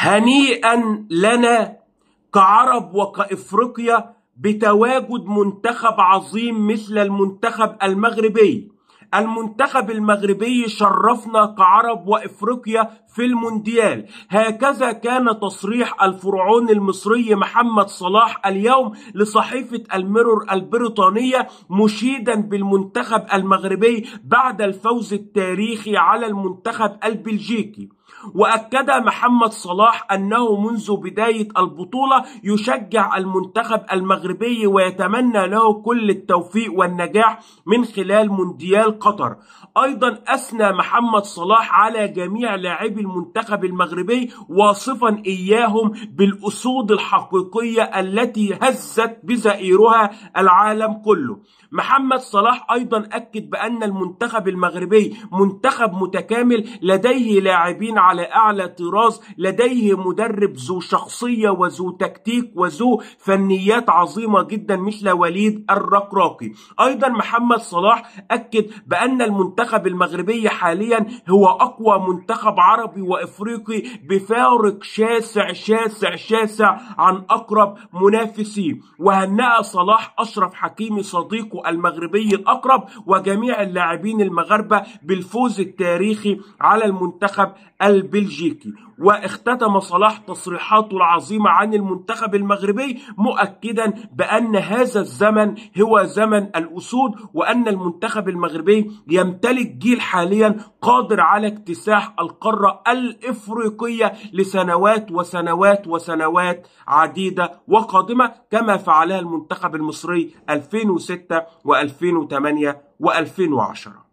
هنيئا لنا كعرب وكإفريقيا بتواجد منتخب عظيم مثل المنتخب المغربي. المنتخب المغربي شرفنا كعرب وإفريقيا في المونديال. هكذا كان تصريح الفرعون المصري محمد صلاح اليوم لصحيفة الميرور البريطانية مشيدا بالمنتخب المغربي بعد الفوز التاريخي على المنتخب البلجيكي. وأكد محمد صلاح أنه منذ بداية البطولة يشجع المنتخب المغربي ويتمنى له كل التوفيق والنجاح من خلال مونديال قطر. أيضا أثنى محمد صلاح على جميع لاعبي المنتخب المغربي واصفا إياهم بالأسود الحقيقية التي هزت بزئيرها العالم كله. محمد صلاح أيضا أكد بأن المنتخب المغربي منتخب متكامل لديه لاعبين على أعلى طراز، لديه مدرب ذو شخصية وذو تكتيك وذو فنيات عظيمة جدا مثل وليد الركراكي. أيضا محمد صلاح أكد بأن المنتخب المغربي حاليا هو أقوى منتخب عربي وإفريقي بفارق شاسع شاسع شاسع عن أقرب منافسيه. وهنأ صلاح أشرف حكيمي صديقه المغربي الأقرب وجميع اللاعبين المغاربة بالفوز التاريخي على المنتخب البلجيكي. واختتم صلاح تصريحاته العظيمة عن المنتخب المغربي مؤكدا بأن هذا الزمن هو زمن الأسود، وأن المنتخب المغربي يمتلك جيل حاليا قادر على اكتساح القارة الإفريقية لسنوات وسنوات وسنوات عديدة وقادمة، كما فعلها المنتخب المصري 2006 و2008 و2010.